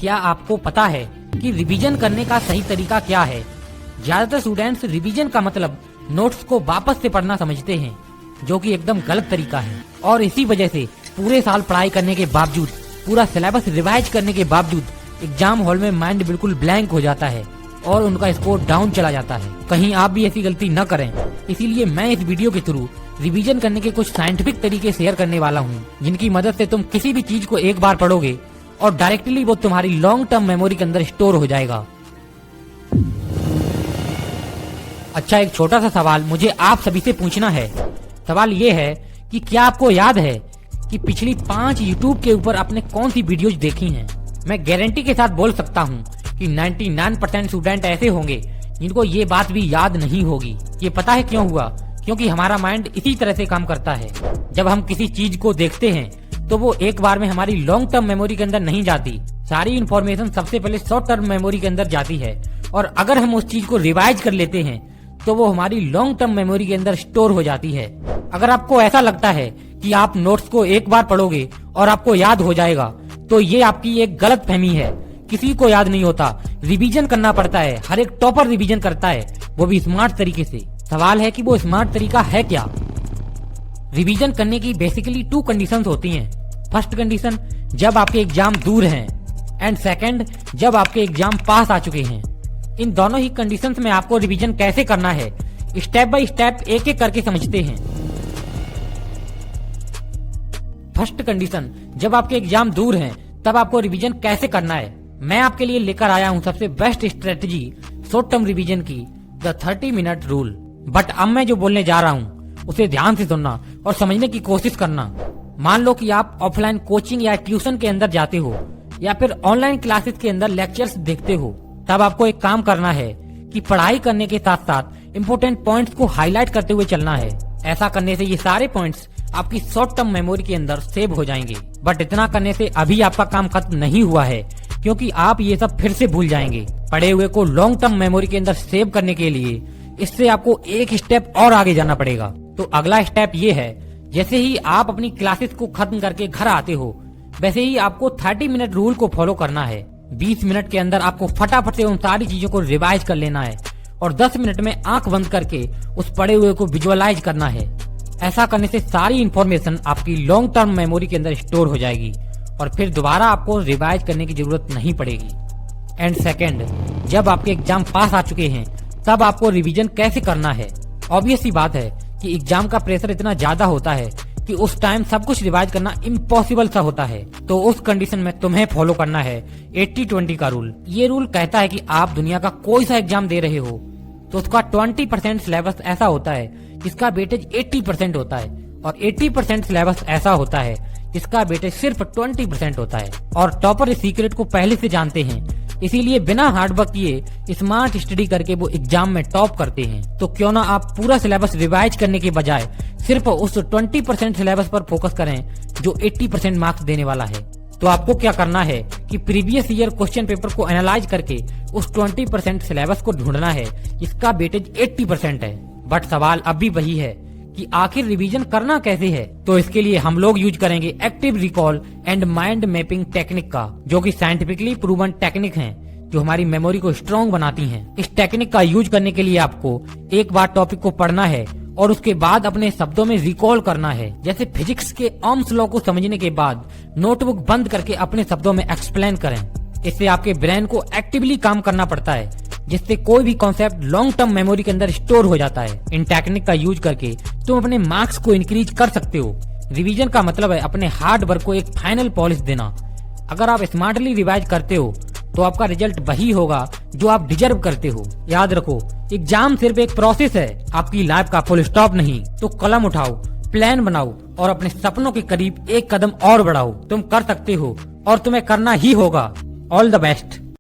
क्या आपको पता है कि रिवीजन करने का सही तरीका क्या है? ज्यादातर स्टूडेंट्स रिवीजन का मतलब नोट्स को वापस से पढ़ना समझते हैं, जो कि एकदम गलत तरीका है। और इसी वजह से पूरे साल पढ़ाई करने के बावजूद, पूरा सिलेबस रिवाइज करने के बावजूद एग्जाम हॉल में माइंड बिल्कुल ब्लैंक हो जाता है और उनका स्कोर डाउन चला जाता है। कहीं आप भी ऐसी गलती न करें, इसीलिए मैं इस वीडियो के थ्रू रिवीजन करने के कुछ साइंटिफिक तरीके शेयर करने वाला हूँ, जिनकी मदद से तुम किसी भी चीज को एक बार पढ़ोगे और डायरेक्टली वो तुम्हारी लॉन्ग टर्म मेमोरी के अंदर स्टोर हो जाएगा। अच्छा, एक छोटा सा सवाल मुझे आप सभी से पूछना है। सवाल ये है कि क्या आपको याद है कि पिछली 5 यूट्यूब के ऊपर आपने कौन सी वीडियोज देखी हैं? मैं गारंटी के साथ बोल सकता हूँ कि 99% स्टूडेंट ऐसे होंगे जिनको ये बात भी याद नहीं होगी। ये पता है क्यों हुआ? क्योंकि हमारा माइंड इसी तरह से काम करता है। जब हम किसी चीज को देखते हैं तो वो एक बार में हमारी लॉन्ग टर्म मेमोरी के अंदर नहीं जाती। सारी इन्फॉर्मेशन सबसे पहले शॉर्ट टर्म मेमोरी के अंदर जाती है, और अगर हम उस चीज को रिवाइज कर लेते हैं तो वो हमारी लॉन्ग टर्म मेमोरी के अंदर स्टोर हो जाती है। अगर आपको ऐसा लगता है कि आप नोट्स को एक बार पढ़ोगे और आपको याद हो जाएगा, तो ये आपकी एक गलत फहमी है। किसी को याद नहीं होता, रिवीजन करना पड़ता है। हर एक टॉपर रिवीजन करता है, वो भी स्मार्ट तरीके से। सवाल है कि वो स्मार्ट तरीका है क्या? रिवीजन करने की बेसिकली 2 कंडीशंस होती हैं। फर्स्ट कंडीशन, जब आपके एग्जाम दूर हैं, एंड सेकंड, जब आपके एग्जाम पास आ चुके हैं। इन दोनों ही कंडीशंस में आपको रिवीजन कैसे करना है, स्टेप बाय स्टेप एक एक करके समझते हैं। फर्स्ट कंडीशन, जब आपके एग्जाम दूर हैं, तब आपको रिवीजन कैसे करना है। मैं आपके लिए लेकर आया हूं सबसे best strategy short term revision की, द 30 मिनट रूल। बट अब मैं जो बोलने जा रहा हूँ उसे ध्यान से सुनना और समझने की कोशिश करना। मान लो कि आप ऑफलाइन कोचिंग या ट्यूशन के अंदर जाते हो, या फिर ऑनलाइन क्लासेस के अंदर लेक्चर्स देखते हो। तब आपको एक काम करना है कि पढ़ाई करने के साथ साथ इम्पोर्टेंट पॉइंट्स को हाईलाइट करते हुए चलना है। ऐसा करने से ये सारे पॉइंट्स आपकी शॉर्ट टर्म मेमोरी के अंदर सेव हो जाएंगे। बट इतना करने से अभी आपका काम खत्म नहीं हुआ है, क्योंकि आप ये सब फिर से भूल जाएंगे। पढ़े हुए को लॉन्ग टर्म मेमोरी के अंदर सेव करने के लिए इससे आपको एक स्टेप और आगे जाना पड़ेगा। तो अगला स्टेप ये है, जैसे ही आप अपनी क्लासेस को खत्म करके घर आते हो, वैसे ही आपको 30 मिनट रूल को फॉलो करना है। 20 मिनट के अंदर आपको फटाफट से उन सारी चीजों को रिवाइज कर लेना है, और 10 मिनट में आंख बंद करके उस पढ़े हुए को विजुअलाइज करना है। ऐसा करने से सारी इन्फॉर्मेशन आपकी लॉन्ग टर्म मेमोरी के अंदर स्टोर हो जाएगी, और फिर दोबारा आपको रिवाइज करने की जरूरत नहीं पड़ेगी। एंड सेकेंड, जब आपके एग्जाम पास आ चुके हैं, तब आपको रिवीजन कैसे करना है। ऑब्वियस सी बात है कि एग्जाम का प्रेशर इतना ज्यादा होता है कि उस टाइम सब कुछ रिवाइज करना इम्पॉसिबल सा होता है। तो उस कंडीशन में तुम्हें फॉलो करना है 80-20 का रूल। ये रूल कहता है कि आप दुनिया का कोई सा एग्जाम दे रहे हो तो उसका 20% सिलेबस ऐसा होता है जिसका वेटेज 80% होता है, और 80% सिलेबस ऐसा होता है जिसका वेटेज सिर्फ 20% होता है। और टॉपर इस सीक्रेट को पहले से जानते हैं, इसीलिए बिना हार्डवर्क किए स्मार्ट स्टडी करके वो एग्जाम में टॉप करते हैं। तो क्यों ना आप पूरा सिलेबस रिवाइज करने के बजाय सिर्फ उस 20% सिलेबस पर फोकस करें जो 80% मार्क्स देने वाला है। तो आपको क्या करना है कि प्रीवियस ईयर क्वेश्चन पेपर को एनालाइज करके उस 20% सिलेबस को ढूंढना है जिसका वेटेज 80% है। बट सवाल अब भी वही है कि आखिर रिवीजन करना कैसे है। तो इसके लिए हम लोग यूज करेंगे active recall and mind mapping technique का, जो कि साइंटिफिकली प्रूवन टेक्निक है जो हमारी मेमोरी को स्ट्रॉन्ग बनाती हैं। इस टेक्निक का यूज करने के लिए आपको एक बार टॉपिक को पढ़ना है और उसके बाद अपने शब्दों में रिकॉल करना है। जैसे फिजिक्स के ओम्स लॉ को समझने के बाद नोटबुक बंद करके अपने शब्दों में एक्सप्लेन करें। इससे आपके ब्रेन को एक्टिवली काम करना पड़ता है, जिससे कोई भी कॉन्सेप्ट लॉन्ग टर्म मेमोरी के अंदर स्टोर हो जाता है। इन टेक्निक का यूज करके तुम अपने मार्क्स को इंक्रीज कर सकते हो। रिवीजन का मतलब है अपने हार्ड वर्क को एक फाइनल पॉलिश देना। अगर आप स्मार्टली रिवाइज करते हो तो आपका रिजल्ट वही होगा जो आप डिजर्व करते हो। याद रखो, एग्जाम सिर्फ एक प्रोसेस है, आपकी लाइफ का फुल स्टॉप नहीं। तो कलम उठाओ, प्लान बनाओ और अपने सपनों के करीब एक कदम और बढ़ाओ। तुम कर सकते हो और तुम्हें करना ही होगा। All the best.